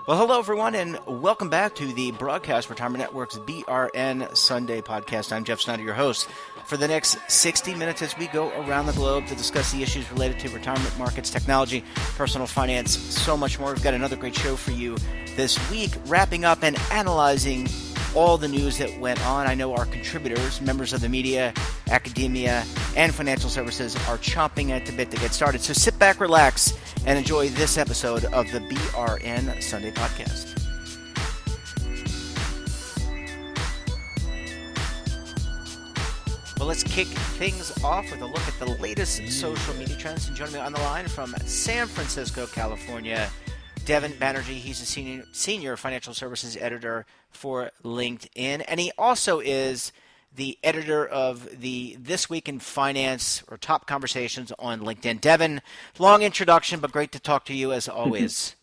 Well, hello, everyone, and welcome back to the Broadcast Retirement Network's BRN Sunday podcast. I'm Jeff Snyder, your host. For the next 60 minutes as we go around the globe to discuss the issues related to retirement markets, technology, personal finance, so much more. We've got another great show for you this week, wrapping up and analyzing all the news that went on. I know our contributors, members of the media, academia, and financial services are chomping at the bit to get started. So sit back, relax, and enjoy this episode of the BRN Sunday podcast. Well, let's kick things off with a look at the latest social media trends. And joining me on the line from San Francisco, California, Devin Banerjee. He's a senior financial services editor for LinkedIn, and he also is the editor of the This Week in Finance or Top Conversations on LinkedIn. Devin, long introduction, but great to talk to you as always.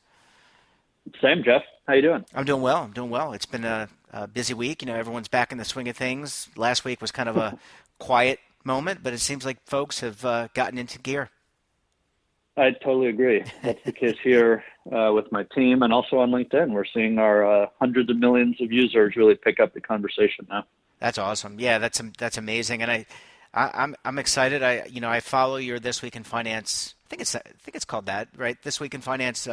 Same, Jeff. How you doing? I'm doing well. It's been a busy week. You know, everyone's back in the swing of things. Last week was kind of a quiet moment, but it seems like folks have gotten into gear. I totally agree. That's the case here with my team and also on LinkedIn. We're seeing our hundreds of millions of users really pick up the conversation now. That's awesome. Yeah, that's amazing, and I'm excited. I follow your This Week in Finance. I think it's called that, right? This Week in Finance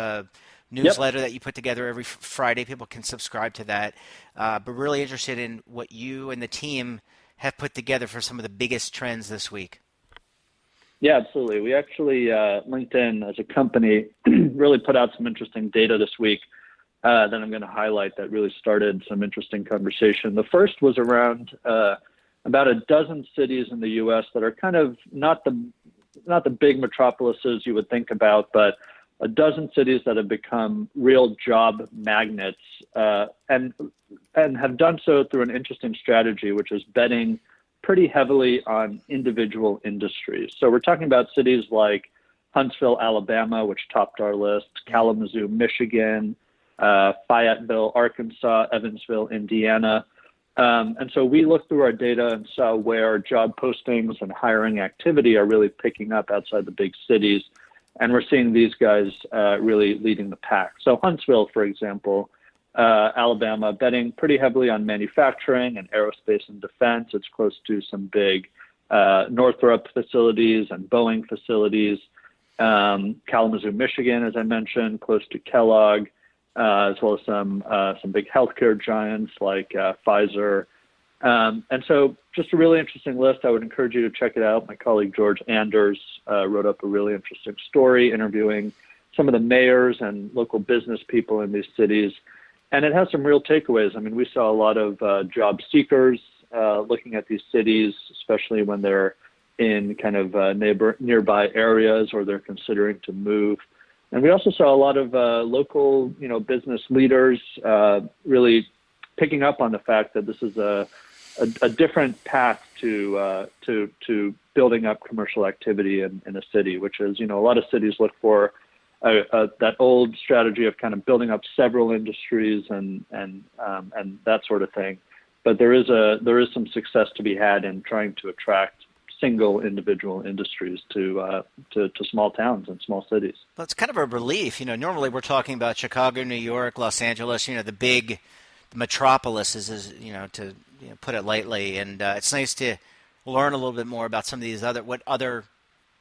newsletter that you put together every Friday. People can subscribe to that. But really interested in what you and the team have put together for some of the biggest trends this week. Yeah, absolutely. We actually, LinkedIn as a company, really put out some interesting data this week that I'm going to highlight that really started some interesting conversation. The first was around about a dozen cities in the U.S. that are kind of not the big metropolises you would think about, but a dozen cities that have become real job magnets and have done so through an interesting strategy, which is betting pretty heavily on individual industries. So we're talking about cities like Huntsville, Alabama, which topped our list, Kalamazoo, Michigan, Fayetteville, Arkansas, Evansville, Indiana. And so we looked through our data and saw where job postings and hiring activity are really picking up outside the big cities. And we're seeing these guys really leading the pack. So Huntsville, for example, Alabama, betting pretty heavily on manufacturing and aerospace and defense. It's close to some big Northrop facilities and Boeing facilities. Kalamazoo, Michigan, as I mentioned, close to Kellogg, as well as some big healthcare giants like Pfizer. And so just a really interesting list. I would encourage you to check it out. My colleague George Anders wrote up a really interesting story interviewing some of the mayors and local business people in these cities. And it has some real takeaways. I mean, we saw a lot of job seekers looking at these cities, especially when they're in kind of nearby areas or they're considering to move. And we also saw a lot of local, business leaders really picking up on the fact that this is a different path to building up commercial activity in a city, which is, a lot of cities look for that old strategy of kind of building up several industries and that sort of thing. But there is some success to be had in trying to attract single individual industries to small towns and small cities. Well, it's kind of a relief. Normally we're talking about Chicago, New York, Los Angeles, the big metropolises, to put it lightly. And it's nice to learn a little bit more about some of these what other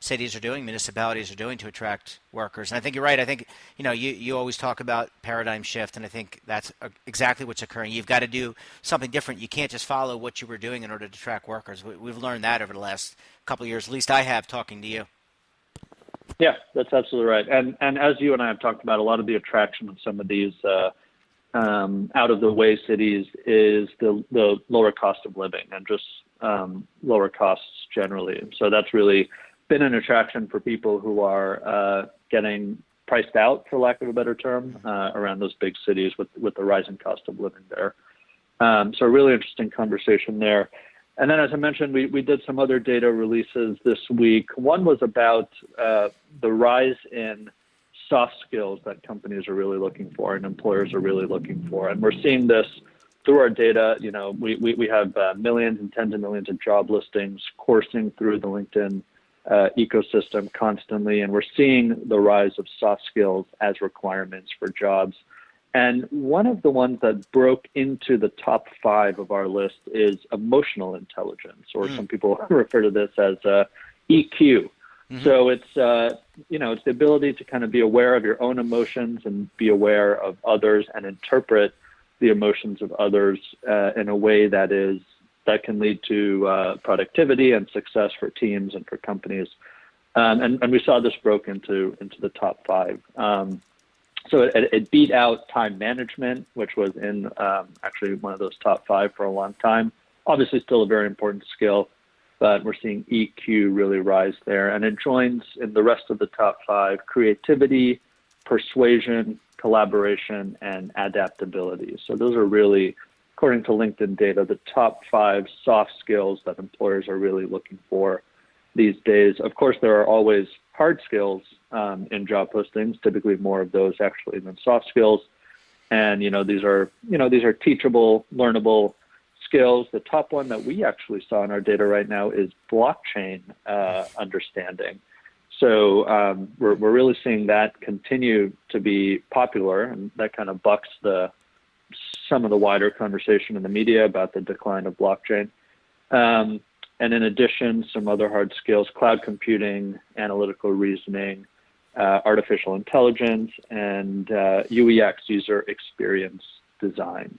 cities are doing, municipalities are doing to attract workers. And I think you're right. I think, you always talk about paradigm shift, and I think that's exactly what's occurring. You've got to do something different. You can't just follow what you were doing in order to attract workers. We've learned that over the last couple of years, at least I have, talking to you. Yeah, that's absolutely right. And as you and I have talked about, a lot of the attraction of some of these out-of-the-way cities is the lower cost of living and just lower costs generally. And so that's really been an attraction for people who are getting priced out, for lack of a better term, around those big cities with the rising cost of living there. So a really interesting conversation there. And then, as I mentioned, we did some other data releases this week. One was about the rise in soft skills that companies are really looking for and employers are really looking for. And we're seeing this through our data. We have millions and tens of millions of job listings coursing through the LinkedIn ecosystem constantly, and we're seeing the rise of soft skills as requirements for jobs. And one of the ones that broke into the top 5 of our list is emotional intelligence, or some people refer to this as EQ. So it's it's the ability to kind of be aware of your own emotions and be aware of others and interpret the emotions of others in a way that can lead to productivity and success for teams and for companies. And we saw this broke into the top 5. So it beat out time management, which was in actually one of those top 5 for a long time. Obviously, still a very important skill, but we're seeing EQ really rise there. And it joins in the rest of the top 5: creativity, persuasion, collaboration, and adaptability. So those are really, according to LinkedIn data, the top 5 soft skills that employers are really looking for these days. Of course, there are always hard skills in job postings, typically more of those actually than soft skills. And, these are teachable, learnable skills. The top one that we actually saw in our data right now is blockchain understanding. So we're really seeing that continue to be popular, and that kind of bucks some of the wider conversation in the media about the decline of blockchain. And in addition, some other hard skills: cloud computing, analytical reasoning, artificial intelligence, and UEX, user experience design.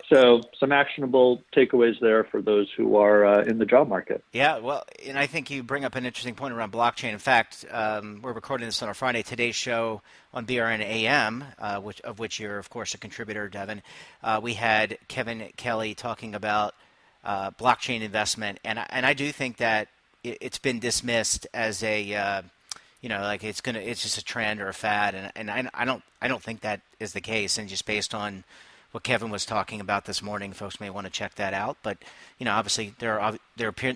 So some actionable takeaways there for those who are in the job market. Yeah, well, and I think you bring up an interesting point around blockchain. In fact, we're recording this on a Friday. Today's show on BRN AM, of which you're, of course, a contributor, Devin. We had Kevin Kelly talking about blockchain investment, and I do think that it's been dismissed as a like it's just a trend or a fad, and I don't think that is the case. And just based on what Kevin was talking about this morning, folks may want to check that out. But obviously there are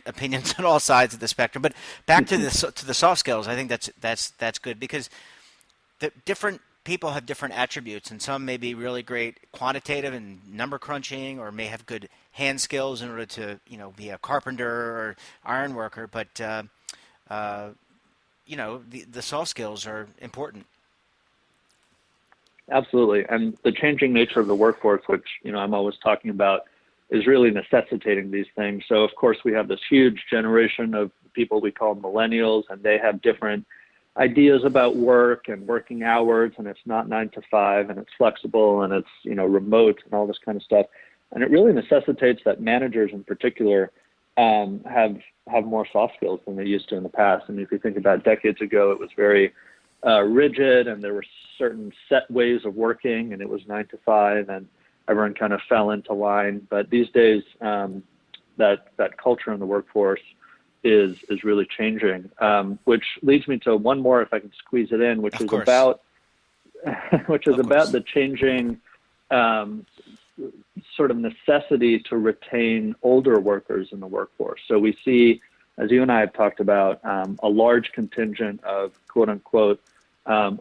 opinions on all sides of the spectrum. But back to the soft skills, I think that's good, because the different people have different attributes, and some may be really great quantitative and number crunching, or may have good hand skills in order to be a carpenter or iron worker. But the soft skills are important. Absolutely. And the changing nature of the workforce, which, I'm always talking about, is really necessitating these things. So, of course, we have this huge generation of people we call millennials, and they have different ideas about work and working hours, and it's not 9 to 5, and it's flexible, and it's, remote and all this kind of stuff. And it really necessitates that managers in particular have more soft skills than they used to in the past. And if you think about decades ago, it was very rigid, and there were certain set ways of working, and it was 9 to 5, and everyone kind of fell into line. But these days, that culture in the workforce is really changing, which leads me to one more, if I can squeeze it in, which is about the changing sort of necessity to retain older workers in the workforce. So we see, as you and I have talked about, a large contingent of quote unquote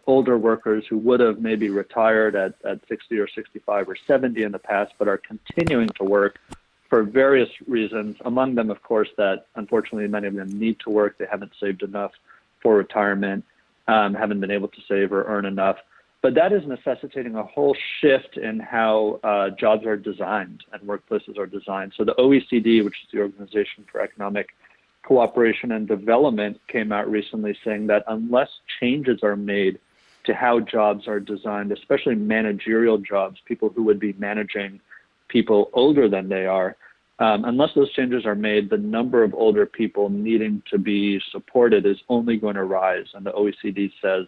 older workers who would have maybe retired at 60 or 65 or 70 in the past, but are continuing to work for various reasons. Among them, of course, that unfortunately many of them need to work. They haven't saved enough for retirement, haven't been able to save or earn enough. But that is necessitating a whole shift in how jobs are designed and workplaces are designed. So the OECD, which is the Organization for Economic Cooperation and Development, came out recently saying that unless changes are made to how jobs are designed, especially managerial jobs, people who would be managing people older than they are, unless those changes are made, the number of older people needing to be supported is only going to rise. And the OECD says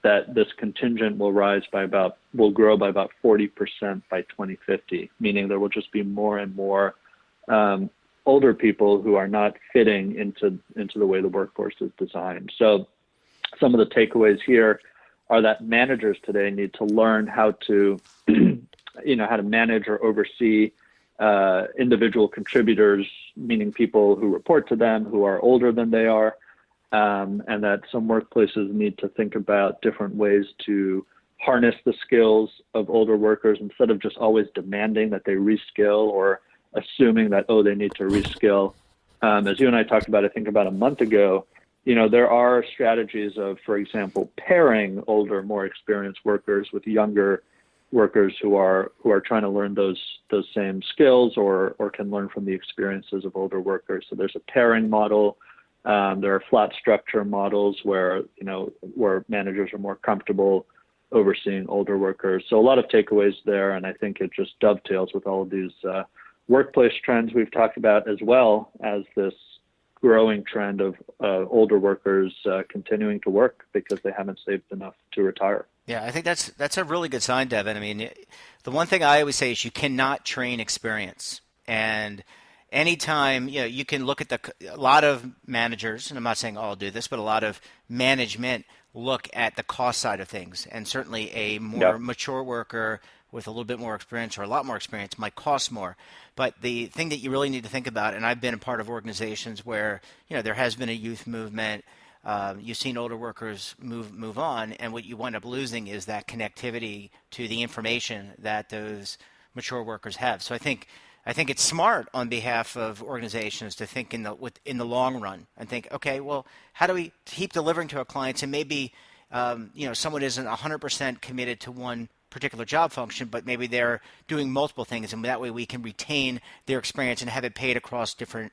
that this contingent will grow by about 40% by 2050, meaning there will just be more and more older people who are not fitting into the way the workforce is designed. So some of the takeaways here are that managers today need to learn how to how to manage or oversee individual contributors, meaning people who report to them who are older than they are, and that some workplaces need to think about different ways to harness the skills of older workers instead of just always demanding that they reskill or assuming that, they need to reskill. As you and I talked about, I think about a month ago, there are strategies of, for example, pairing older, more experienced workers with younger workers who are trying to learn those same skills or can learn from the experiences of older workers. So there's a pairing model. There are flat structure models where managers are more comfortable overseeing older workers. So a lot of takeaways there, and I think it just dovetails with all of these workplace trends we've talked about, as well as this growing trend of older workers continuing to work because they haven't saved enough to retire. Yeah, I think that's a really good sign, Devin. I mean, the one thing I always say is you cannot train experience. And anytime, you can look at a lot of managers, and I'm not saying all do this, but a lot of management look at the cost side of things. And certainly a more mature worker with a little bit more experience or a lot more experience might cost more. But the thing that you really need to think about, and I've been a part of organizations where, there has been a youth movement. You've seen older workers move on, and what you wind up losing is that connectivity to the information that those mature workers have. So I think it's smart on behalf of organizations to think in the long run and think, okay, well, how do we keep delivering to our clients? And maybe someone isn't 100% committed to one particular job function, but maybe they're doing multiple things, and that way we can retain their experience and have it paid across different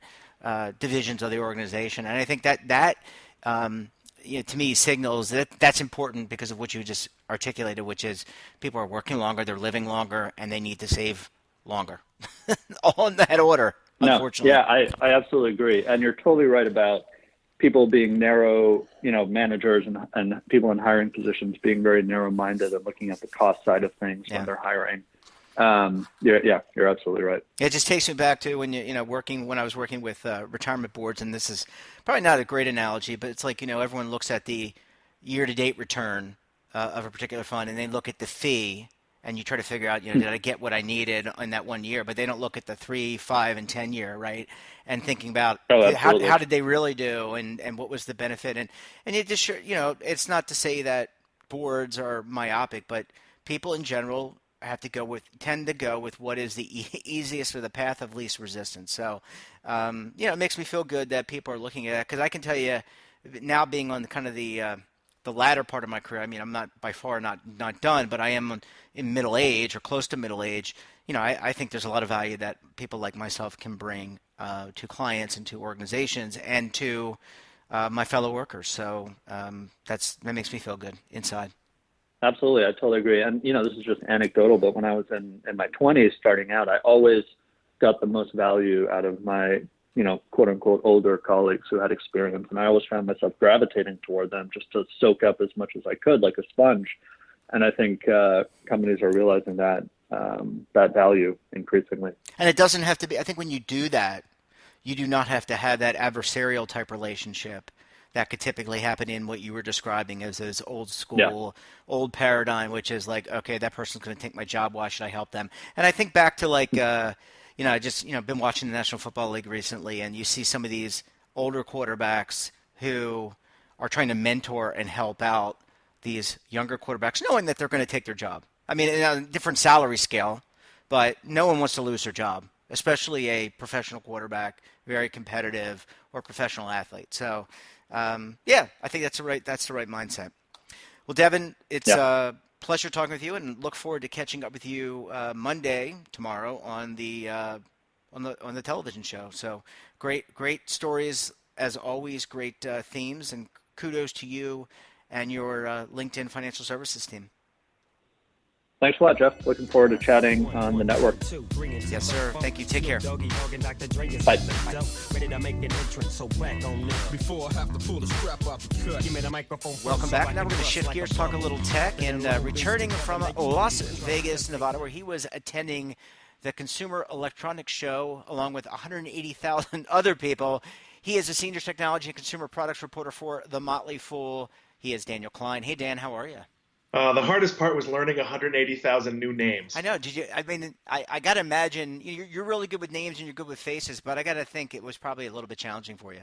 divisions of the organization. And I think that to me signals that's important because of what you just articulated, which is people are working longer, they're living longer, and they need to save longer. All in that order, unfortunately. Yeah, I absolutely agree. And you're totally right about people being narrow, managers and people in hiring positions being very narrow-minded and looking at the cost side of things when they're hiring. You're absolutely right. It just takes me back to when when I was working with retirement boards, and this is probably not a great analogy, but it's like everyone looks at the year-to-date return of a particular fund, and they look at the fee, and you try to figure out did I get what I needed in that 1 year? But they don't look at the 3, 5, and 10 year, right? And thinking about how did they really do, and what was the benefit, and it just it's not to say that boards are myopic, but people in general tend to go with what is the easiest or the path of least resistance. So, it makes me feel good that people are looking at that, because I can tell you now, being on kind of the latter part of my career, I mean, I'm not by far not done, but I am in middle age or close to middle age. I think there's a lot of value that people like myself can bring to clients and to organizations and to my fellow workers. So that makes me feel good inside. Absolutely. I totally agree. And, this is just anecdotal, but when I was in my 20s starting out, I always got the most value out of my, quote unquote, older colleagues who had experience. And I always found myself gravitating toward them just to soak up as much as I could, like a sponge. And I think companies are realizing that value increasingly. And it doesn't have to be, I think when you do that, you do not have to have that adversarial type relationship that could typically happen in what you were describing as those old school, old paradigm, which is like, okay, that person's going to take my job. Why should I help them? And I think back to like, I just, been watching the National Football League recently, and you see some of these older quarterbacks who are trying to mentor and help out these younger quarterbacks, knowing that they're going to take their job. I mean, in a different salary scale, but no one wants to lose their job, especially a professional quarterback, very competitive, or professional athlete. So, I think that's the right mindset. Well, Devin, it's a pleasure talking with you, and look forward to catching up with you Monday, tomorrow, on the television show. So great stories as always, great themes, and kudos to you and your LinkedIn Financial Services team. Thanks a lot, Jeff. Looking forward to chatting on the network. Yes, sir. Thank you. Take care. Bye. Welcome back. Now we're going to shift gears, talk a little tech, and returning from Las Vegas, Nevada, where he was attending the Consumer Electronics Show along with 180,000 other people. He is a senior technology and consumer products reporter for The Motley Fool. He is Daniel Klein. Hey, Dan, how are you? The hardest part was learning 180,000 new names. I know. Did you? I mean, I got to imagine you're really good with names and you're good with faces, but I got to think it was probably a little bit challenging for you.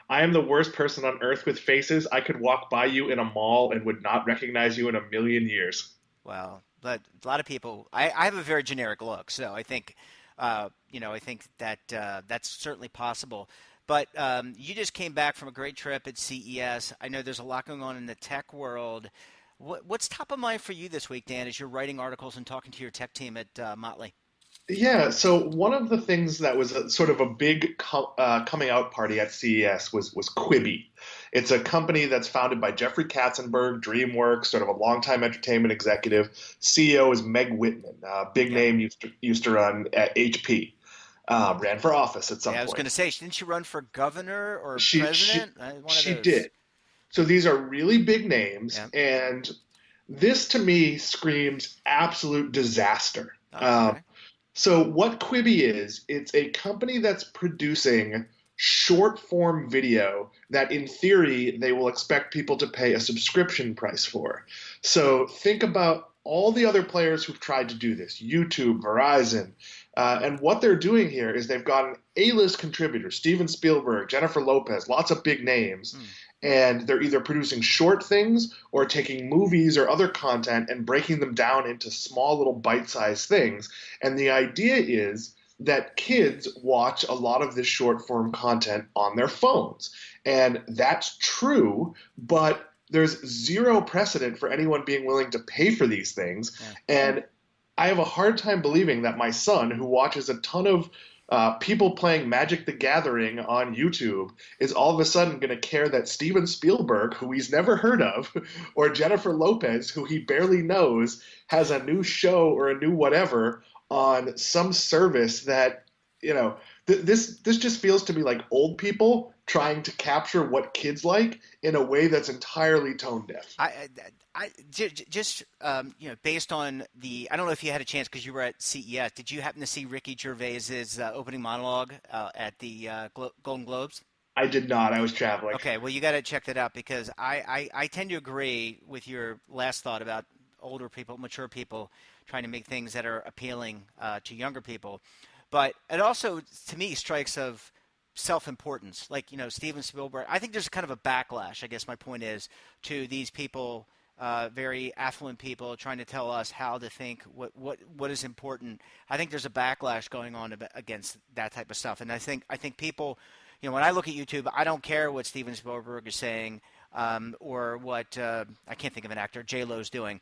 I am the worst person on earth with faces. I could walk by you in a mall and would not recognize you in a million years. Well, but a lot of people. I have a very generic look, so I think, I think that that's certainly possible. But you just came back from a great trip at CES. I know there's a lot going on in the tech world. What's top of mind for you this week, Dan, as you're writing articles and talking to your tech team at Motley? Yeah, so one of the things that was sort of a big coming out party at CES was Quibi. It's a company that's founded by Jeffrey Katzenberg, DreamWorks, sort of a longtime entertainment executive. CEO is Meg Whitman, big Yep. name, used to run at HP, ran for office at some Yeah, I was going point. to say, didn't she run for governor or She she president? One of she those. did. So these are really big names, Yeah. and this to me screams absolute disaster. Oh, okay. So what Quibi is, it's a company that's producing short form video that in theory they will expect people to pay a subscription price for. So think about all the other players who've tried to do this, YouTube, Verizon, and what they're doing here is they've got an A-list contributor, Steven Spielberg, Jennifer Lopez, lots of big names, Hmm. and they're either producing short things or taking movies or other content and breaking them down into small little bite-sized things. And the idea is that kids watch a lot of this short form content on their phones. And that's true, but there's zero precedent for anyone being willing to pay for these things. Yeah. And I have a hard time believing that my son, who watches a ton of people playing Magic the Gathering on YouTube, is all of a sudden going to care that Steven Spielberg, who he's never heard of, or Jennifer Lopez, who he barely knows, has a new show or a new whatever on some service that, this just feels to me like old people trying to capture what kids like in a way that's entirely tone deaf. Just based on I don't know if you had a chance because you were at CES. Did you happen to see Ricky Gervais's opening monologue at the Golden Globes? I did not. I was traveling. Okay, well, you got to check that out because I tend to agree with your last thought about older people, mature people trying to make things that are appealing to younger people. But it also, to me, strikes of self-importance. Like, Steven Spielberg. I think there's kind of a backlash, I guess my point is, to these people, very affluent people trying to tell us how to think, what is important. I think there's a backlash going on against that type of stuff. And I think people, when I look at YouTube, I don't care what Steven Spielberg is saying or what, I can't think of an actor, J-Lo's doing.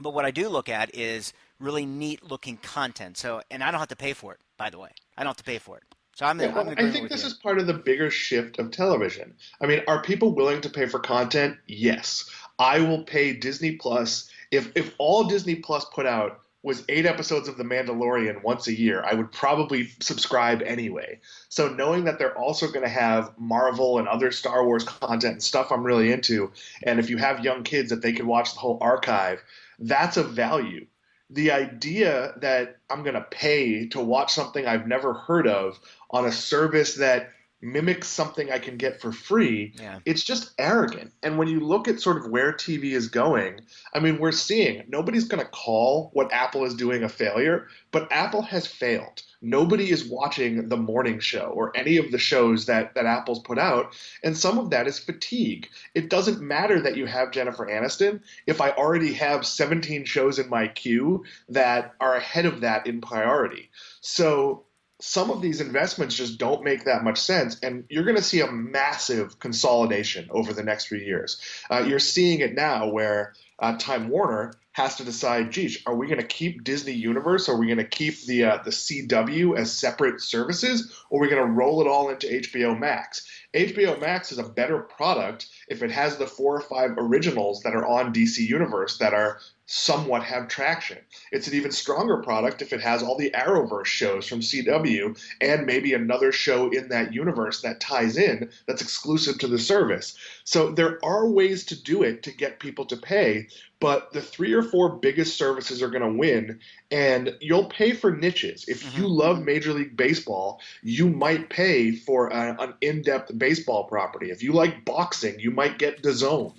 But what I do look at is really neat looking content. So, and I don't have to pay for it, by the way. I don't have to pay for it. So I'm Yeah, in well, I agreement think with this you. is part of the bigger shift of television. I mean, are people willing to pay for content? Yes. I will pay Disney Plus. If all Disney Plus put out was 8 episodes of The Mandalorian once a year, I would probably subscribe anyway. So knowing that they're also going to have Marvel and other Star Wars content and stuff I'm really into, and if you have young kids that they can watch the whole archive, that's a value. The idea that I'm going to pay to watch something I've never heard of on a service that mimics something I can get for free, Yeah. it's just arrogant. And when you look at sort of where TV is going, I mean, we're seeing nobody's going to call what Apple is doing a failure, but Apple has failed. Nobody is watching the morning show or any of the shows that Apple's put out. And some of that is fatigue. It doesn't matter that you have Jennifer Aniston if I already have 17 shows in my queue that are ahead of that in priority. So some of these investments just don't make that much sense, and you're going to see a massive consolidation over the next few years. You're seeing it now where Time Warner has to decide, geez, are we going to keep Disney Universe? Or are we going to keep the CW as separate services? Or are we going to roll it all into HBO Max? HBO Max is a better product if it has the 4 or 5 originals that are on DC Universe that are somewhat have traction. It's an even stronger product if it has all the Arrowverse shows from CW and maybe another show in that universe that ties in that's exclusive to the service. So there are ways to do it to get people to pay, but the 3 or 4 biggest services are going to win, and you'll pay for niches. If you love Major League Baseball, you might pay for an in-depth baseball property. If you like boxing, you might get DAZN.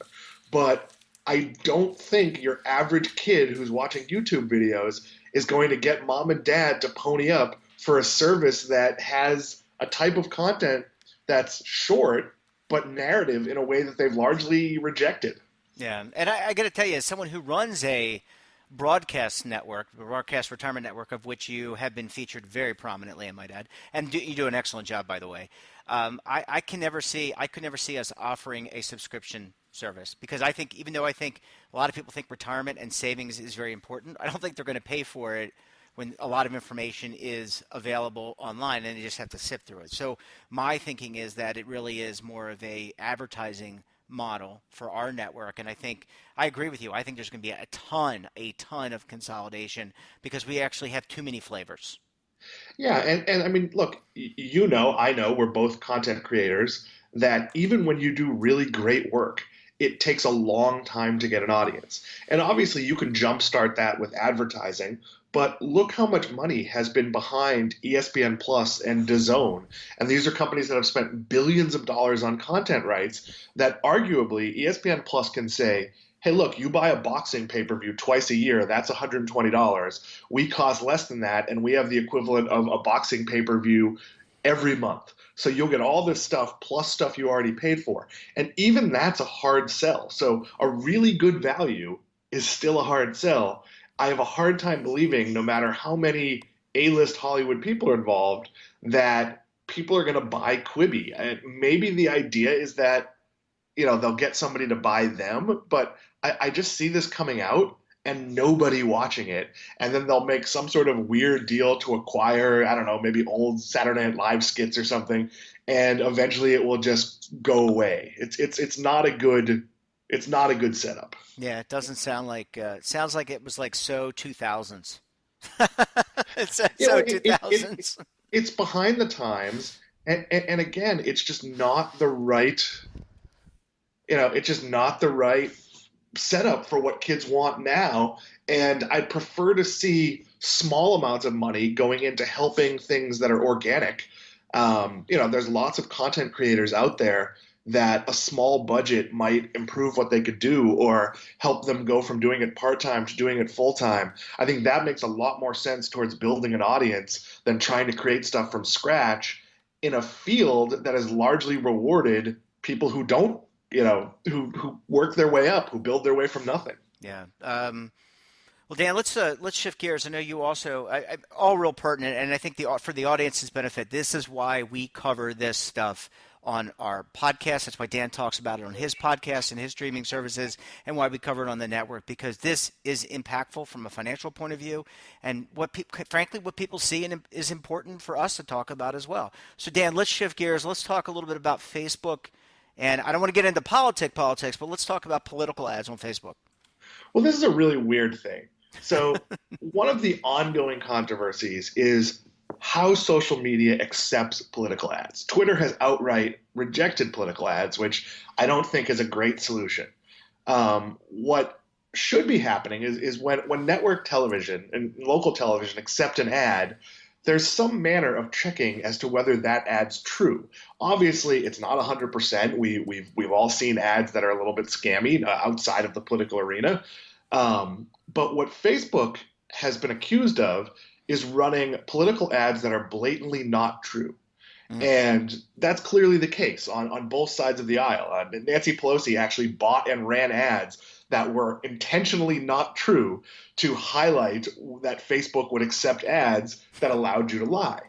But I don't think your average kid who's watching YouTube videos is going to get mom and dad to pony up for a service that has a type of content that's short but narrative in a way that they've largely rejected. Yeah, and I got to tell you, as someone who runs a broadcast network, a broadcast retirement network, of which you have been featured very prominently, I might add, and you do an excellent job, by the way. I could never see us offering a subscription service, because I think, even though I think a lot of people think retirement and savings is very important, I don't think they're going to pay for it when a lot of information is available online and you just have to sift through it. So my thinking is that it really is more of a advertising model for our network. And I agree with you. I think there's going to be a ton of consolidation because we actually have too many flavors. Yeah, and I mean, look, I know we're both content creators, that even when you do really great work, it takes a long time to get an audience. And obviously, you can jumpstart that with advertising, but look how much money has been behind ESPN Plus and DAZN. And these are companies that have spent billions of dollars on content rights that arguably ESPN Plus can say, hey, look, you buy a boxing pay-per-view twice a year, that's $120. We cost less than that, and we have the equivalent of a boxing pay-per-view every month. So you'll get all this stuff plus stuff you already paid for. And even that's a hard sell. So a really good value is still a hard sell. I have a hard time believing, no matter how many A-list Hollywood people are involved, that people are going to buy Quibi. And maybe the idea is that they'll get somebody to buy them, but I just see this coming out and nobody watching it. And then they'll make some sort of weird deal to acquire, I don't know, maybe old Saturday Night Live skits or something. And eventually it will just go away. It's not a good setup. Yeah, it doesn't sound like, it sounds like it was like So 2000s. It's So 2000s. It's behind the times. And again, it's just not the right, it's just not the right setup for what kids want now. And I'd prefer to see small amounts of money going into helping things that are organic. There's lots of content creators out there that a small budget might improve what they could do or help them go from doing it part-time to doing it full-time. I think that makes a lot more sense towards building an audience than trying to create stuff from scratch in a field that has largely rewarded people who don't, who work their way up, who build their way from nothing. Yeah. Well, Dan, let's shift gears. I know you also all real pertinent, and I think for the audience's benefit, this is why we cover this stuff on our podcast. That's why Dan talks about it on his podcast and his streaming services, and why we cover it on the network, because this is impactful from a financial point of view, and frankly, what people see is important for us to talk about as well. So, Dan, let's shift gears. Let's talk a little bit about Facebook. And I don't want to get into politics, but let's talk about political ads on Facebook. Well, this is a really weird thing. So one of the ongoing controversies is how social media accepts political ads. Twitter has outright rejected political ads, which I don't think is a great solution. What should be happening is when network television and local television accept an ad, there's some manner of checking as to whether that ad's true. Obviously, it's not 100%. We've all seen ads that are a little bit scammy outside of the political arena. But what Facebook has been accused of is running political ads that are blatantly not true. And that's clearly the case on both sides of the aisle. Nancy Pelosi actually bought and ran ads that were intentionally not true to highlight that Facebook would accept ads that allowed you to lie.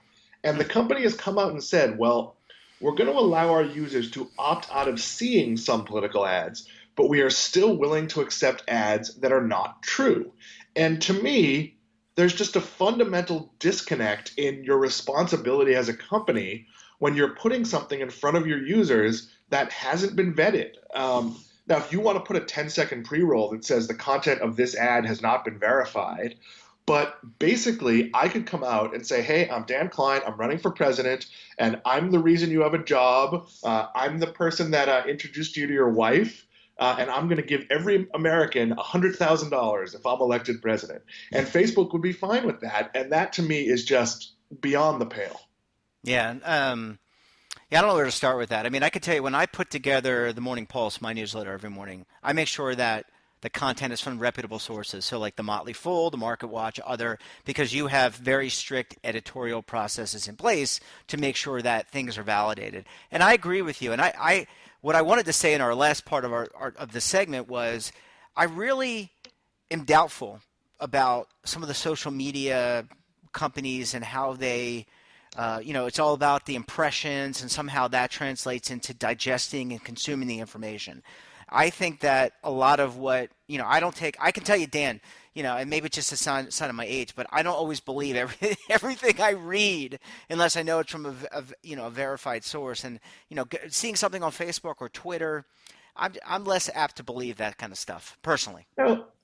And the company has come out and said, well, we're going to allow our users to opt out of seeing some political ads, but we are still willing to accept ads that are not true. And to me, there's just a fundamental disconnect in your responsibility as a company when you're putting something in front of your users that hasn't been vetted. Now, if you want to put a 10-second pre-roll that says the content of this ad has not been verified, but basically I could come out and say, hey, I'm Dan Klein, I'm running for president, and I'm the reason you have a job. I'm the person that introduced you to your wife. And I'm going to give every American $100,000 if I'm elected president. And Facebook would be fine with that. And that, to me, is just beyond the pale. Yeah. I don't know where to start with that. I mean, I could tell you, when I put together the Morning Pulse, my newsletter every morning, I make sure that the content is from reputable sources. So like the Motley Fool, the Market Watch, because you have very strict editorial processes in place to make sure that things are validated. And I agree with you. And what I wanted to say in our last part of the segment was, I really am doubtful about some of the social media companies and how they, it's all about the impressions, and somehow that translates into digesting and consuming the information. I think that a lot of what, I can tell you, Dan, and maybe it's just a sign of my age, but I don't always believe everything I read unless I know it's from a verified source. And, seeing something on Facebook or Twitter, I'm less apt to believe that kind of stuff, personally.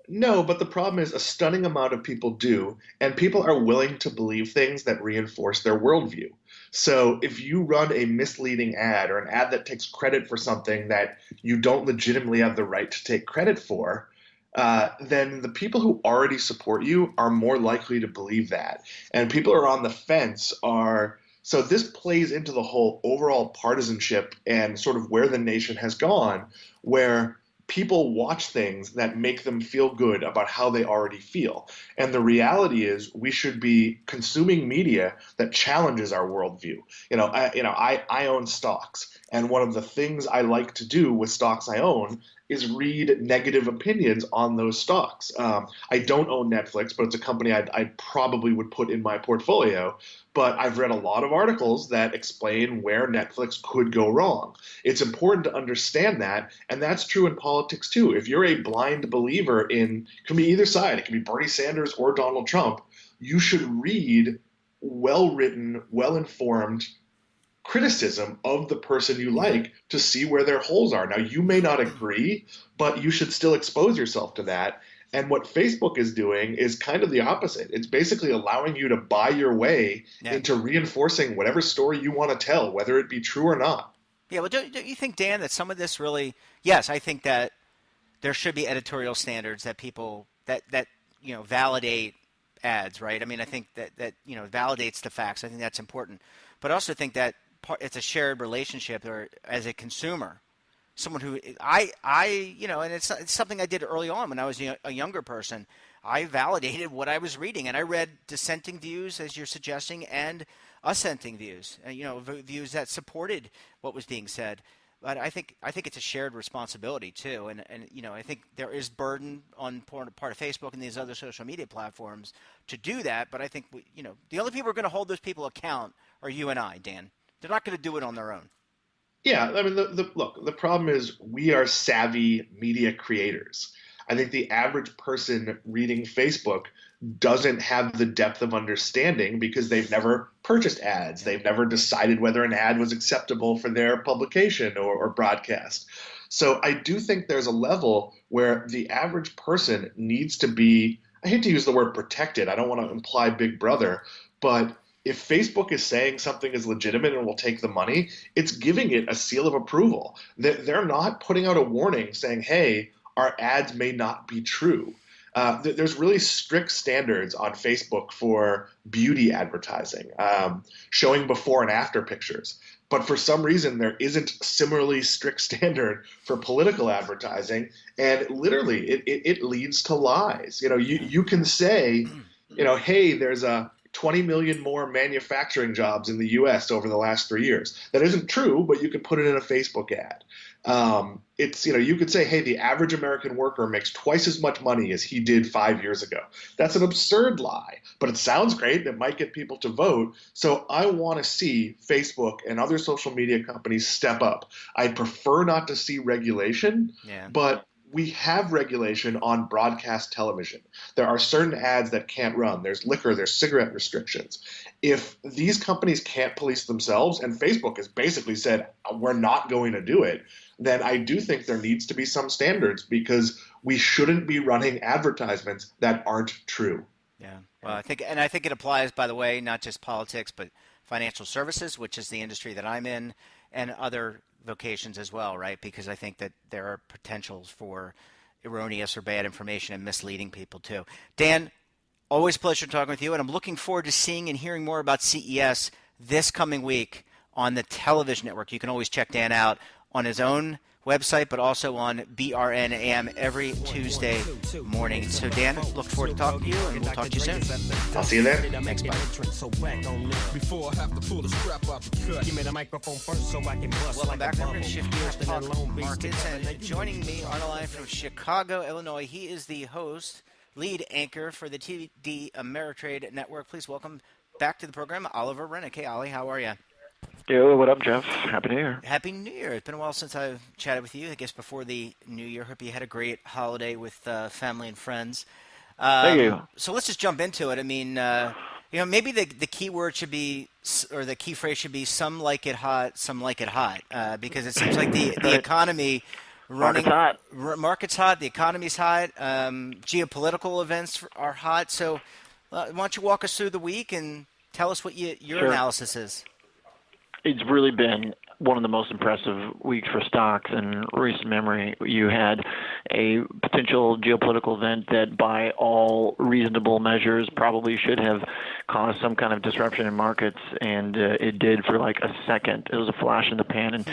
No, but the problem is a stunning amount of people do, and people are willing to believe things that reinforce their worldview. So if you run a misleading ad or an ad that takes credit for something that you don't legitimately have the right to take credit for, then the people who already support you are more likely to believe that. And people who are on the fence are. So this plays into the whole overall partisanship and sort of where the nation has gone, where people watch things that make them feel good about how they already feel. And the reality is we should be consuming media that challenges our worldview. I own stocks. And one of the things I like to do with stocks I own is read negative opinions on those stocks. I don't own Netflix, but it's a company I probably would put in my portfolio. But I've read a lot of articles that explain where Netflix could go wrong. It's important to understand that, and that's true in politics too. If you're a blind believer it can be either side, it can be Bernie Sanders or Donald Trump, you should read well-written, well-informed criticism of the person you like to see where their holes are. Now, you may not agree, but you should still expose yourself to that. And what Facebook is doing is kind of the opposite. It's basically allowing you to buy your way into reinforcing whatever story you want to tell, whether it be true or not. Yeah, well, don't you think, Dan, that some of this really – yes, I think that there should be editorial standards that people that validate ads, right? I mean, I think that validates the facts. I think that's important. But I also think that it's a shared relationship, or as a consumer, someone who and it's something I did early on when I was a younger person. I validated what I was reading, and I read dissenting views, as you're suggesting, and assenting views, views that supported what was being said. But I think it's a shared responsibility too, and I think there is burden on part of Facebook and these other social media platforms to do that. But I think the only people who are going to hold those people account are you and I, Dan. They're not going to do it on their own. Yeah, I mean, the problem is we are savvy media creators. I think the average person reading Facebook doesn't have the depth of understanding because they've never purchased ads. They've never decided whether an ad was acceptable for their publication or broadcast. So I do think there's a level where the average person needs to be, I hate to use the word protected. I don't want to imply big brother, but if Facebook is saying something is legitimate and will take the money, it's giving it a seal of approval. They're not putting out a warning saying, hey, our ads may not be true. There's really strict standards on Facebook for beauty advertising, showing before and after pictures. But for some reason, there isn't similarly strict standard for political advertising. And literally, it leads to lies. You can say, hey, there's a 20 million more manufacturing jobs in the U.S. over the last 3 years. That isn't true, but you can put it in a Facebook ad. You could say, hey, the average American worker makes twice as much money as he did 5 years ago. That's an absurd lie, but it sounds great and it might get people to vote. So I want to see Facebook and other social media companies step up. I'd prefer not to see regulation, but we have regulation on broadcast television. There are certain ads that can't run. There's liquor, there's cigarette restrictions. If these companies can't police themselves, and Facebook has basically said, we're not going to do it, then I do think there needs to be some standards because we shouldn't be running advertisements that aren't true. Yeah, well, I think it applies, by the way, not just politics, but financial services, which is the industry that I'm in, and other vocations as well, right? Because I think that there are potentials for erroneous or bad information and misleading people too. Dan, always a pleasure talking with you, and I'm looking forward to seeing and hearing more about CES this coming week on the television network. You can always check Dan out on his own website, but also on BRN AM every Tuesday morning. So, Dan, look forward to talking to you, and we'll talk to you soon. I'll see you there. Thanks, bye. Welcome back. We're going to shift gears to talk markets, and joining me on the line from Chicago, Illinois, he is the host, lead anchor for the TD Ameritrade Network. Please welcome back to the program, Oliver Rennick. Hey, Ollie, how are you? Yo, what up, Jeff? Happy New Year. Happy New Year. It's been a while since I've chatted with you. I guess before the New Year. Hope you had a great holiday with family and friends. Thank you. So let's just jump into it. I mean, maybe the key word should be, or the key phrase should be, some like it hot, some like it hot, because it seems like the Right. economy Market's hot. market's hot, the economy's hot, geopolitical events are hot. So why don't you walk us through the week and tell us what your Sure. analysis is? It's really been one of the most impressive weeks for stocks in recent memory. You had a potential geopolitical event that, by all reasonable measures, probably should have caused some kind of disruption in markets, and it did for like a second. It was a flash in the pan, and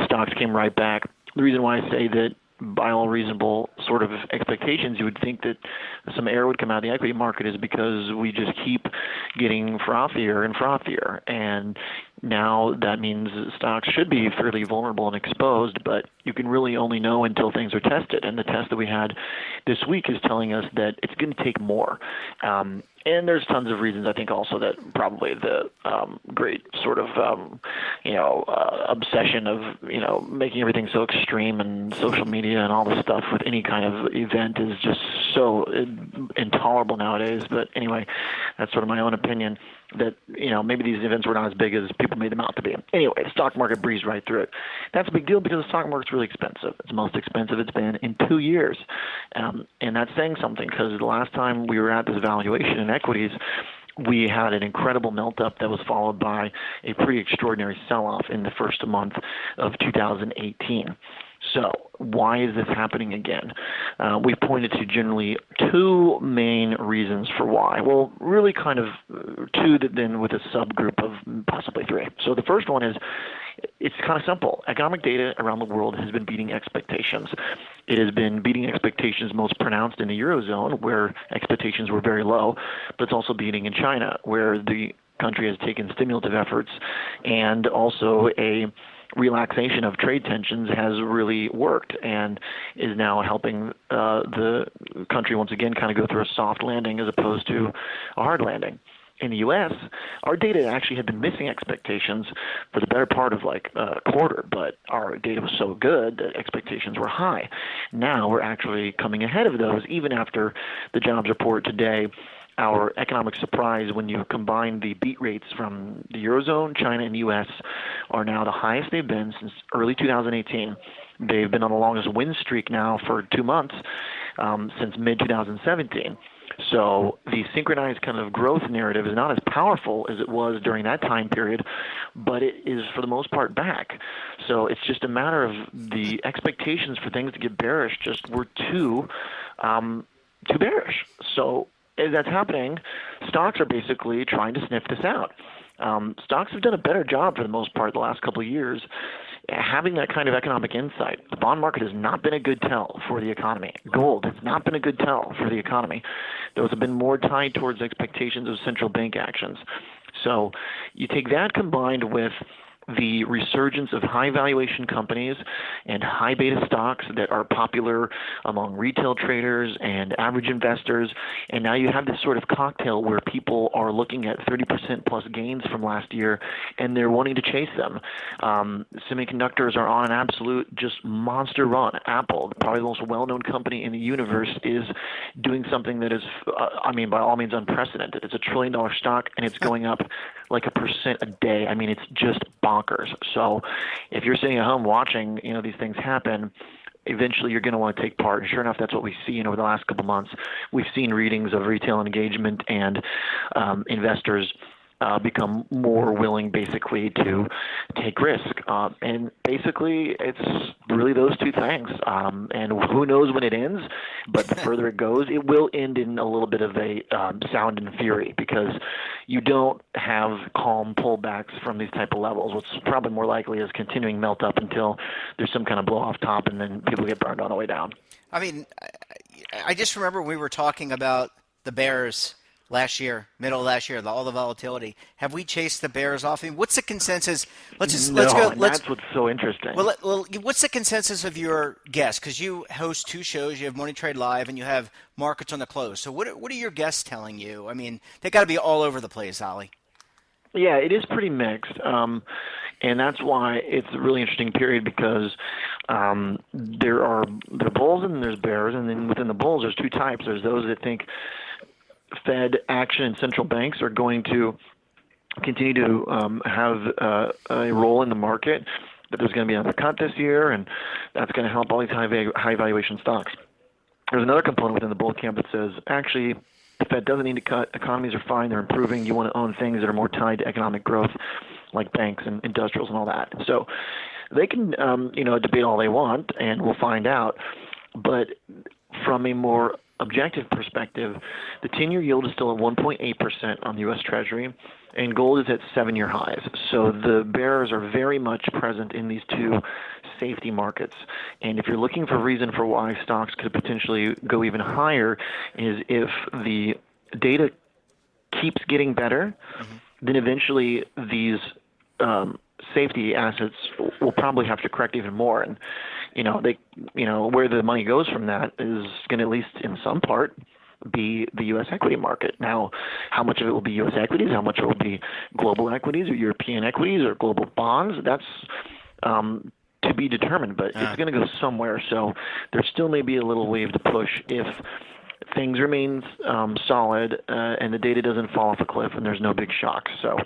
stocks came right back. The reason why I say that, by all reasonable sort of expectations, you would think that some air would come out of the equity market, is because we just keep getting frothier and frothier. And now that means stocks should be fairly vulnerable and exposed, but you can really only know until things are tested. And the test that we had this week is telling us that it's going to take more. And there's tons of reasons, I think, also that probably the great sort of, obsession of, making everything so extreme and social media and all this stuff with any kind of event is just so intolerable nowadays. But anyway, that's sort of my own opinion that, maybe these events were not as big as people made them out to be. Anyway, the stock market breezed right through it. That's a big deal because the stock market's really expensive. It's the most expensive it's been in 2 years. And that's saying something, because the last time we were at this valuation in equities, we had an incredible melt-up that was followed by a pretty extraordinary sell-off in the first month of 2018. So why is this happening again? We've pointed to generally two main reasons for why. Well, really kind of two that then with a subgroup of possibly three. So the first one is, it's kind of simple. Economic data around the world has been beating expectations. It has been beating expectations most pronounced in the Eurozone, where expectations were very low, but it's also beating in China, where the country has taken stimulative efforts, and also a relaxation of trade tensions has really worked and is now helping the country once again kind of go through a soft landing as opposed to a hard landing. In the U.S., our data actually had been missing expectations for the better part of like a quarter, but our data was so good that expectations were high. Now we're actually coming ahead of those, even after the jobs report today. Our economic surprise, when you combine the beat rates from the Eurozone, China, and U.S., are now the highest they've been since early 2018. They've been on the longest win streak now for 2 months, since mid-2017. So the synchronized kind of growth narrative is not as powerful as it was during that time period, but it is for the most part back. So it's just a matter of the expectations for things to get bearish just were too bearish. So as that's happening, stocks are basically trying to sniff this out. Stocks have done a better job for the most part the last couple of years having that kind of economic insight. The bond market has not been a good tell for the economy. Gold has not been a good tell for the economy. Those have been more tied towards expectations of central bank actions. So you take that combined with the resurgence of high valuation companies and high beta stocks that are popular among retail traders and average investors. And now you have this sort of cocktail where people are looking at 30% plus gains from last year and they're wanting to chase them. Semiconductors are on an absolute just monster run. Apple, probably the most well-known company in the universe, is doing something that is, by all means unprecedented. It's $1 trillion stock and it's going up like 1% a day. I mean, it's just bonkers. So if you're sitting at home watching, these things happen, eventually you're going to want to take part. And sure enough, that's what we've seen over the last couple of months. We've seen readings of retail engagement and investors become more willing basically to take risk. And basically it's really those two things. And who knows when it ends, but the further it goes, it will end in a little bit of a sound and fury, because you don't have calm pullbacks from these type of levels. What's probably more likely is continuing melt up until there's some kind of blow off top and then people get burned on the way down. I mean, I just remember we were talking about the bears last year, middle of last year, all the volatility. Have we chased the bears off? I mean, what's the consensus? Let's go. That's what's so interesting. Well, what's the consensus of your guests? Because you host two shows, you have Morning Trade Live, and you have Markets on the Close. So what are your guests telling you? I mean, they got to be all over the place, Ollie. Yeah, it is pretty mixed. And that's why it's a really interesting period, because there are bulls and there's bears, and then within the bulls there's two types. There's those that think Fed action and central banks are going to continue to have a role in the market, that there's going to be another cut this year, and that's going to help all these high valuation stocks. There's another component within the bull camp that says, actually, the Fed doesn't need to cut. Economies are fine. They're improving. You want to own things that are more tied to economic growth, like banks and industrials and all that. So they can, debate all they want, and we'll find out. But from a more objective perspective, the 10-year yield is still at 1.8% on the U.S. Treasury, and gold is at 7-year highs. So the bears are very much present in these two safety markets. And if you're looking for a reason for why stocks could potentially go even higher, is if the data keeps getting better, then eventually these safety assets will probably have to correct even more. And where the money goes from that is going to, at least in some part, be the U.S. equity market. Now, how much of it will be U.S. equities, how much of it will be global equities or European equities or global bonds, that's to be determined, but it's going to go somewhere. So there still may be a little wave to push if things remain solid and the data doesn't fall off a cliff and there's no big shocks. So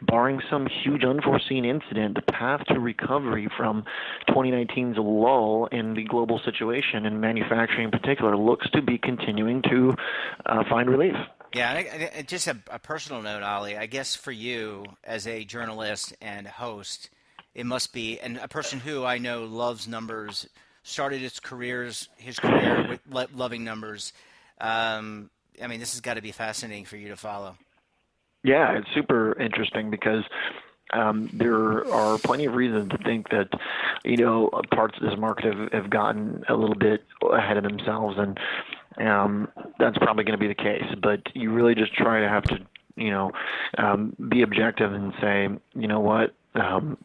barring some huge unforeseen incident, the path to recovery from 2019's lull in the global situation, and manufacturing in particular, looks to be continuing to find relief. Yeah, and just a personal note, Ali, I guess for you as a journalist and host, it must be, and a person who I know loves numbers, started his career with loving numbers. This has got to be fascinating for you to follow. Yeah, it's super interesting because there are plenty of reasons to think that, parts of this market have gotten a little bit ahead of themselves, and that's probably going to be the case. But you really just try to have to, be objective and say, you know what,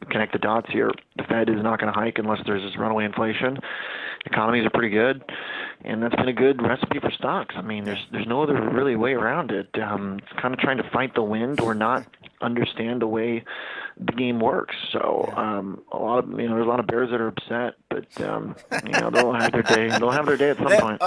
connect the dots here. The Fed is not going to hike unless there's this runaway inflation. Economies are pretty good, and that's been a good recipe for stocks. I mean, there's no other really way around it. It's kind of trying to fight the wind or not understand the way the game works. So there's a lot of bears that are upset, but they'll have their day. They'll have their day at some point.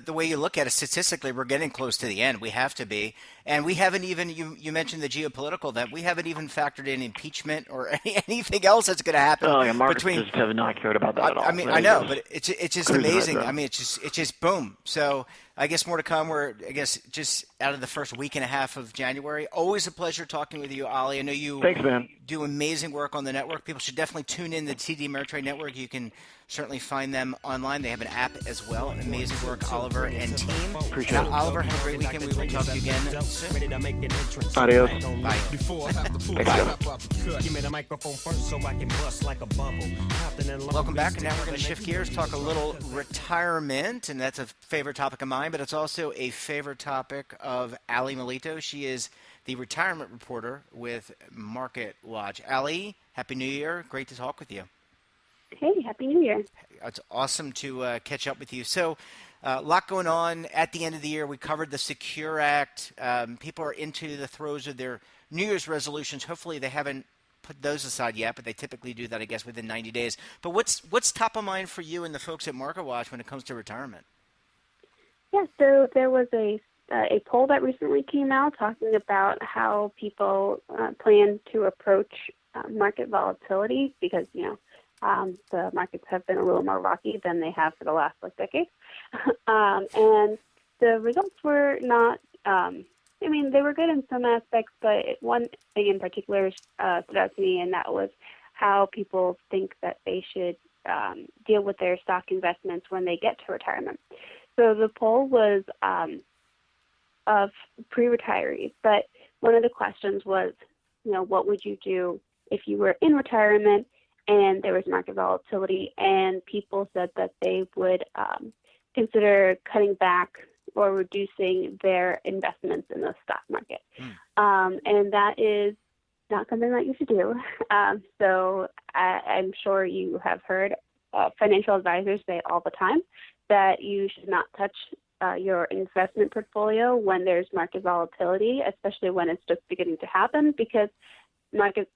The way you look at it statistically, we're getting close to the end. We have to be, and we haven't even. You mentioned the geopolitical event. We haven't even factored in impeachment or anything else that's going to happen. Oh, yeah, markets just have not cared about that at all. I know, but it's just amazing. It's just boom. So I guess more to come. We're just out of the first week and a half of January. Always a pleasure talking with you, Ali. I know you Thanks, man. do amazing work on the network. People should definitely tune in the TD Ameritrade Network. You can certainly find them online. They have an app as well. Amazing work, Oliver and team. Appreciate it. Oliver, have a great weekend. We will talk to you again soon. Adios. Bye. Welcome back. And now we're going to shift gears, talk a little retirement, and that's a favorite topic of mine, but it's also a favorite topic of Ali Melito. She is the retirement reporter with Market Watch. Ali, Happy New Year. Great to talk with you. Hey, Happy New Year. It's awesome to catch up with you. So a lot going on at the end of the year. We covered the Secure Act. People are into the throes of their New Year's resolutions. Hopefully they haven't put those aside yet, but they typically do that, I guess, within 90 days. But what's top of mind for you and the folks at Market Watch when it comes to retirement? Yeah, so there was a poll that recently came out talking about how people plan to approach market volatility because, the markets have been a little more rocky than they have for the last decade. And the results were not, they were good in some aspects, but one thing in particular stood out to me, and that was how people think that they should deal with their stock investments when they get to retirement. So the poll was of pre-retirees, but one of the questions was, what would you do if you were in retirement and there was market volatility? And people said that they would consider cutting back or reducing their investments in the stock market. And that is not something that you should do. So I'm sure you have heard financial advisors say all the time that you should not touch your investment portfolio when there's market volatility, especially when it's just beginning to happen, because markets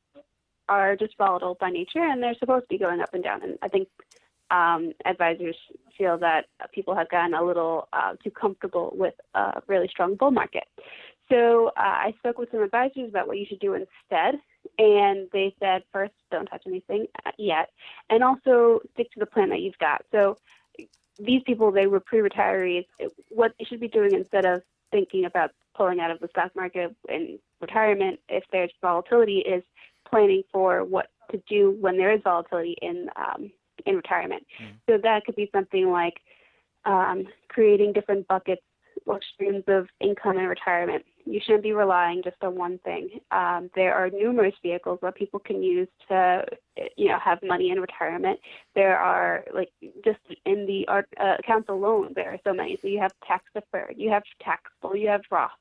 are just volatile by nature, and they're supposed to be going up and down. And I think advisors feel that people have gotten a little too comfortable with a really strong bull market. So I spoke with some advisors about what you should do instead, and they said, first, don't touch anything yet, and also stick to the plan that you've got. So these people, they were pre-retirees. What they should be doing instead of thinking about pulling out of the stock market in retirement if there's volatility is planning for what to do when there is volatility in retirement. So that could be something like creating different buckets or streams of income in retirement. You shouldn't be relying just on one thing. There are numerous vehicles that people can use to, have money in retirement. There are, like, just in the accounts alone, there are so many. So you have tax deferred, you have taxable, you have Roth.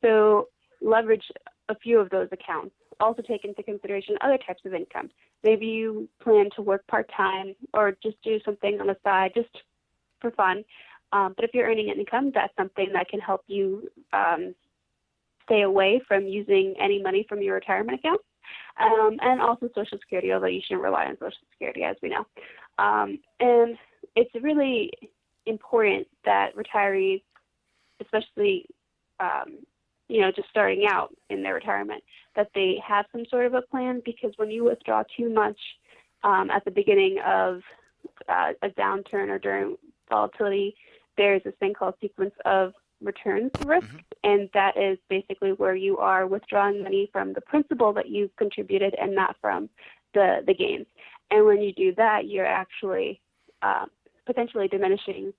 So leverage a few of those accounts. Also take into consideration other types of income. Maybe you plan to work part-time or just do something on the side just for fun. But if you're earning an income, that's something that can help you stay away from using any money from your retirement account. And also Social Security, although you shouldn't rely on Social Security, as we know. And it's really important that retirees, especially just starting out in their retirement, that they have some sort of a plan, because when you withdraw too much at the beginning of a downturn or during volatility, there's this thing called sequence of returns risk, and that is basically where you are withdrawing money from the principal that you've contributed and not from the gains. And when you do that, you're actually potentially diminishing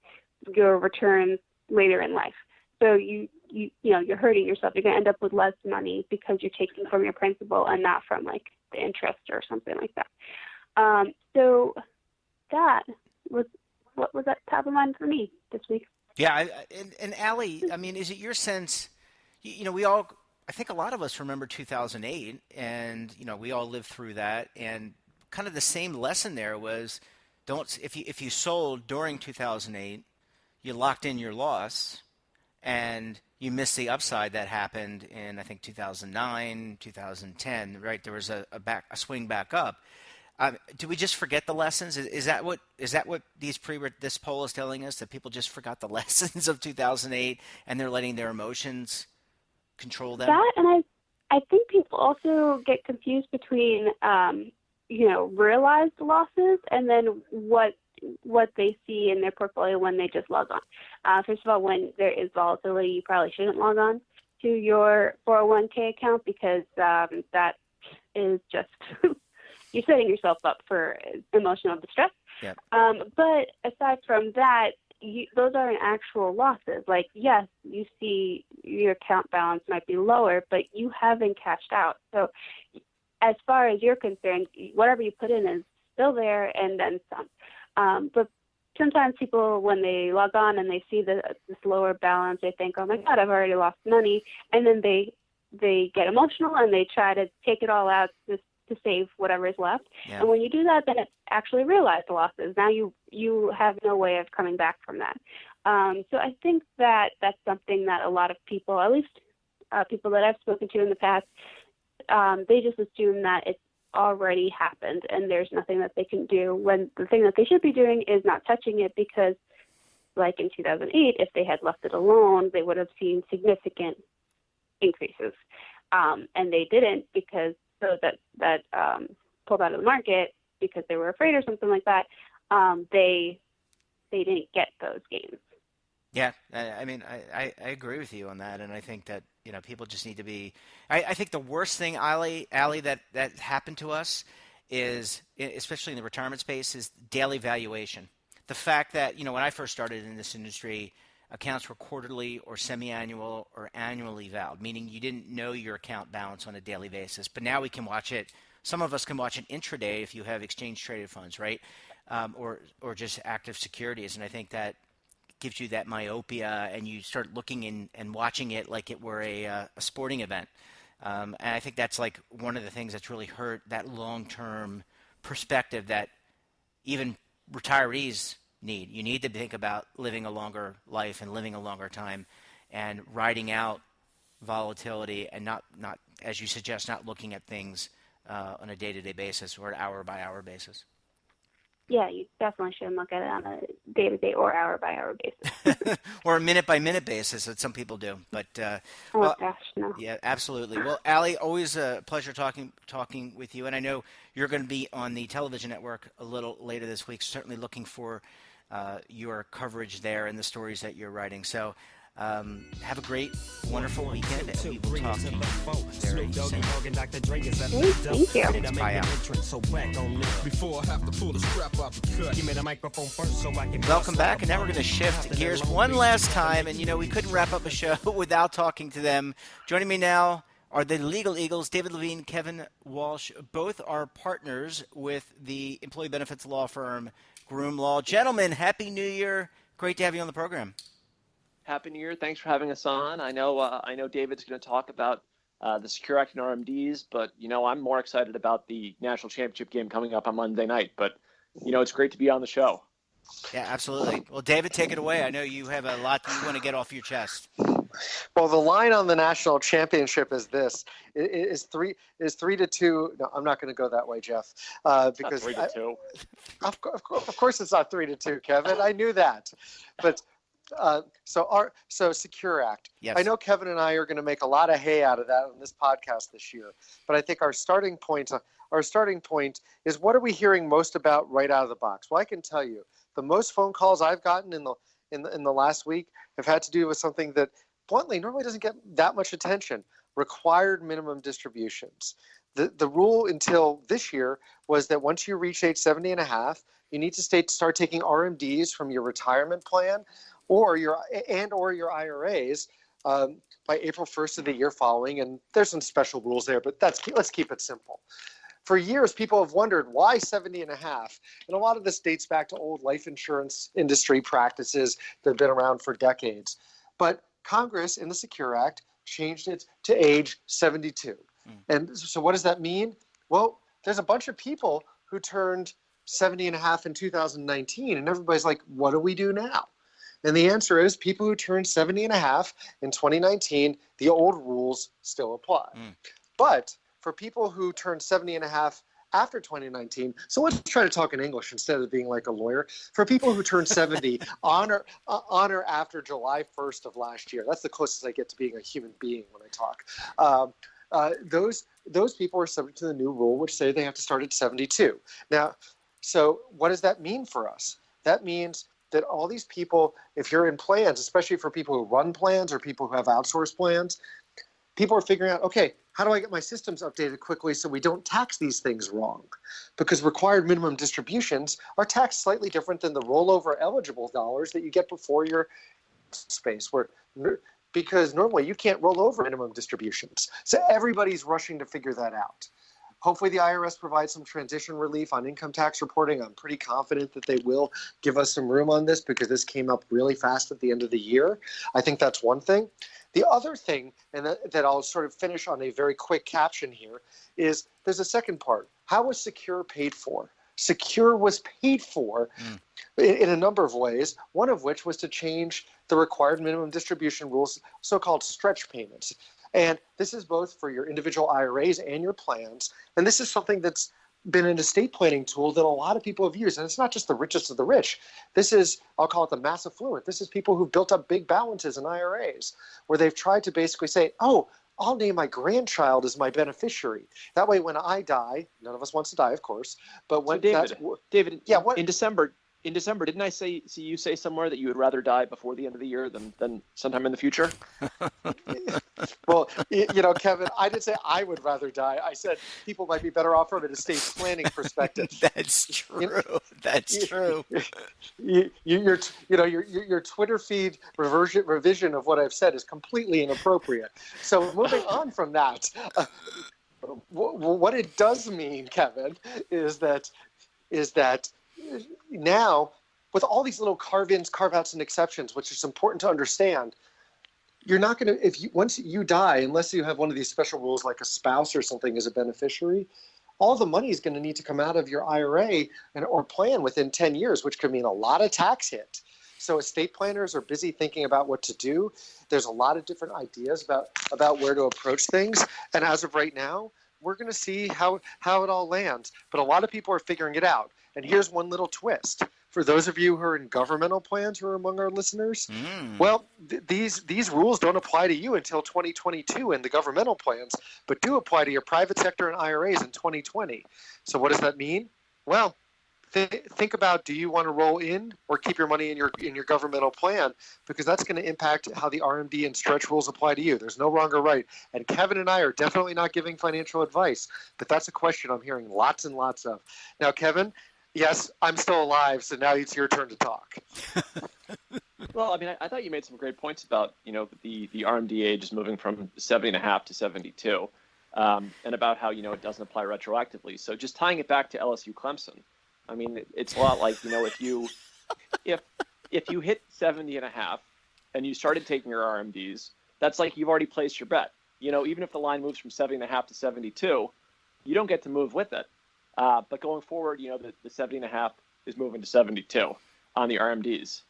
your returns later in life. So you're hurting yourself. You're going to end up with less money because you're taking from your principal and not from like the interest or something like that. So that was what was at top of mind for me this week. Yeah, and Allie, I mean, is it your sense? I think a lot of us remember 2008, and we all lived through that, and kind of the same lesson there was, if you sold during 2008, you locked in your loss, and you missed the upside that happened in, I think, 2009, 2010, right? There was a swing back up. Do we just forget the lessons? Is that what this poll is telling us, that people just forgot the lessons of 2008 and they're letting their emotions control them? That, and I think people also get confused between realized losses and then what they see in their portfolio when they just log on. First of all, when there is volatility, you probably shouldn't log on to your 401k account, because that is just you're setting yourself up for emotional distress. Yep. But aside from that, those aren't actual losses. Like, yes, you see your account balance might be lower, but you haven't cashed out. So as far as you're concerned, whatever you put in is still there and then some. But sometimes people, when they log on and they see this lower balance, they think, oh my God, I've already lost money. And then they get emotional and they try to take it all out just to save whatever is left. Yeah. And when you do that, then it's actually realized losses. Now you have no way of coming back from that. So I think that that's something that a lot of people, at least people that I've spoken to in the past, they just assume that it's already happened and there's nothing that they can do, when the thing that they should be doing is not touching it, because like in 2008, if they had left it alone, they would have seen significant increases. And they didn't, because that pulled out of the market because they were afraid or something like that. They didn't get those gains. Yeah, I mean, I agree with you on that, and I think that people just need to be. I think the worst thing, Allie, that happened to us is, especially in the retirement space, is daily valuation. The fact that when I first started in this industry, accounts were quarterly or semi-annual or annually valued, meaning you didn't know your account balance on a daily basis. But now we can watch it. Some of us can watch it intraday if you have exchange-traded funds, right? Or just active securities. And I think that gives you that myopia, and you start looking and watching it like it were a sporting event. And I think that's like one of the things that's really hurt that long-term perspective that even retirees need. You need to think about living a longer life and living a longer time and riding out volatility, and not as you suggest, not looking at things on a day-to-day basis or an hour-by-hour basis. Yeah, you definitely shouldn't look at it on a day-to-day or hour-by-hour basis. Or a minute-by-minute basis that some people do. But Gosh, no. Yeah, absolutely. Well, Allie, always a pleasure talking with you. And I know you're going to be on the television network a little later this week. Certainly looking for your coverage there and the stories that you're writing. So have a great, wonderful weekend, and we will talk to you very soon. Thank you. Bye, Allie. Welcome back, and now we're going to shift gears one last time. And, we couldn't wrap up a show without talking to them. Joining me now are the Legal Eagles, David Levine, Kevin Walsh. Both are partners with the employee benefits law firm Groom Law. Gentlemen, Happy New Year. Great to have you on the program. Happy New Year. Thanks for having us on. I know David's going to talk about the Secure Act and RMDs, but, I'm more excited about the national championship game coming up on Monday night. But, it's great to be on the show. Yeah, absolutely. Well, David, take it away. I know you have a lot that you want to get off your chest. Well, the line on the national championship is this: is 3-2. No, I'm not going to go that way, Jeff, because 3-2. Of course, it's not 3-2, Kevin. I knew that, but. So Secure Act. Yes. I know Kevin and I are going to make a lot of hay out of that on this podcast this year, but I think our starting point is, what are we hearing most about right out of the box? Well, I can tell you the most phone calls I've gotten in the last week have had to do with something that bluntly normally doesn't get that much attention: required minimum distributions. The rule until this year was that once you reach age 70 and a half, you need to start taking RMDs from your retirement plan or your IRAs by April 1st of the year following. And there's some special rules there, but let's keep it simple. For years, people have wondered why 70 and a half. And a lot of this dates back to old life insurance industry practices that have been around for decades. But Congress, in the Secure Act, changed it to age 72. And so what does that mean? Well, there's a bunch of people who turned 70 and a half in 2019, and everybody's like, what do we do now? And the answer is, people who turned 70 and a half in 2019, the old rules still apply. But for people who turned 70 and a half after 2019, so let's try to talk in English instead of being like a lawyer. For people who turned 70 on or after July 1st of last year, that's the closest I get to being a human being when I talk. Those people are subject to the new rule, which say they have to start at 72. Now, so what does that mean for us? That means that all these people, if you're in plans, especially for people who run plans or people who have outsourced plans, people are figuring out, okay, how do I get my systems updated quickly so we don't tax these things wrong? Because required minimum distributions are taxed slightly different than the rollover eligible dollars that you get before your space, because normally you can't roll over minimum distributions. So everybody's rushing to figure that out. Hopefully the IRS provides some transition relief on income tax reporting. I'm pretty confident that they will give us some room on this because this came up really fast at the end of the year. I think that's one thing. The other thing, and that I'll sort of finish on a very quick caption here, is there's a second part. How was Secure paid for? Secure was paid for in a number of ways, one of which was to change the required minimum distribution rules, so-called stretch payments. And this is both for your individual IRAs and your plans. And this is something that's been an estate planning tool that a lot of people have used. And it's not just the richest of the rich. This is, I'll call it the mass affluent. This is people who've built up big balances in IRAs where they've tried to basically say, oh, I'll name my grandchild as my beneficiary. That way, when I die, none of us wants to die, of course. But when David, yeah, what? In December, didn't I see you say somewhere that you would rather die before the end of the year than sometime in the future? Well, Kevin, I didn't say I would rather die. I said people might be better off from an estate planning perspective. That's true. That's true. Your Twitter feed revision of what I've said is completely inappropriate. So moving on from that, what it does mean, Kevin, is that now, with all these little carve-ins, carve-outs, and exceptions, which is important to understand, you're not going to, once you die, unless you have one of these special rules like a spouse or something as a beneficiary, all the money is going to need to come out of your IRA or plan within 10 years, which could mean a lot of tax hit. So estate planners are busy thinking about what to do. There's a lot of different ideas about where to approach things. And as of right now, we're going to see how it all lands. But a lot of people are figuring it out. And here's one little twist. For those of you who are in governmental plans who are among our listeners, well, these rules don't apply to you until 2022 in the governmental plans, but do apply to your private sector and IRAs in 2020. So what does that mean? Well, think about, do you want to roll in or keep your money in your governmental plan? Because that's going to impact how the RMD and stretch rules apply to you. There's no wrong or right. And Kevin and I are definitely not giving financial advice, but that's a question I'm hearing lots and lots of. Now, Kevin, yes, I'm still alive, so now it's your turn to talk. Well, I mean, I thought you made some great points about, the RMD age is moving from 70.5 to 72, and about how, it doesn't apply retroactively. So just tying it back to LSU Clemson, I mean, it's a lot like, if you hit 70.5 and you started taking your RMDs, that's like you've already placed your bet. Even if the line moves from 70.5 to 72, you don't get to move with it. But going forward, the 70.5 is moving to 72 on the RMDs.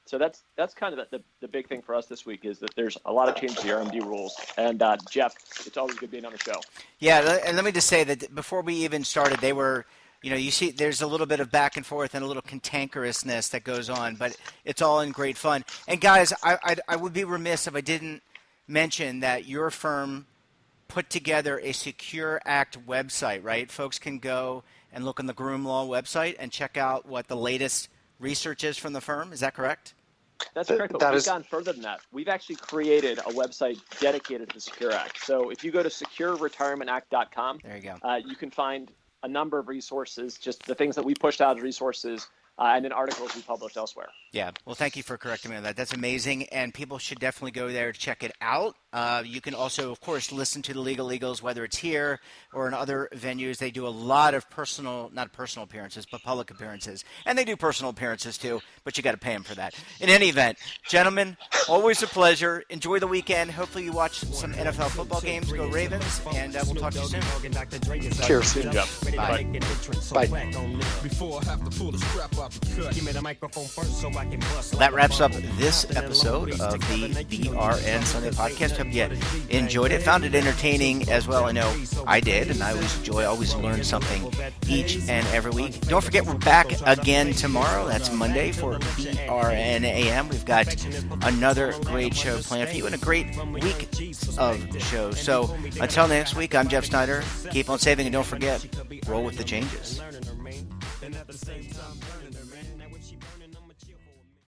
So that's kind of the big thing for us this week, is that there's a lot of change to the RMD rules. And Jeff, it's always good being on the show. Yeah, and let me just say that before we even started, they were, you see there's a little bit of back and forth and a little cantankerousness that goes on, but it's all in great fun. And guys, I would be remiss if I didn't mention that your firm put together a Secure Act website, right? Folks can go and look on the Groom Law website and check out what the latest research is from the firm. Is that correct? That's correct, but we've gone further than that. We've actually created a website dedicated to the Secure Act. So if you go to secureretirementAct.com, there you go. You can find a number of resources, just the things that we pushed out as resources, and then articles we published elsewhere. Yeah, well, thank you for correcting me on that. That's amazing, and people should definitely go there to check it out. You can also, of course, listen to the Legal Eagles, whether it's here or in other venues. They do a lot of not personal appearances, but public appearances. And they do personal appearances, too, but you got to pay them for that. In any event, gentlemen, always a pleasure. Enjoy the weekend. Hopefully you watch some NFL football games. Go Ravens, and we'll talk to you soon. Cheers. Bye. Bye. That wraps up this episode of the BRN Sunday Podcast. Hope you enjoyed it, found it entertaining as well. I know I did, and I always learn something each and every week. Don't forget, we're back again tomorrow. That's Monday for BRN AM. We've got another great show planned for you and a great week of shows. So until next week, I'm Jeff Snyder. Keep on saving, and don't forget, roll with the changes.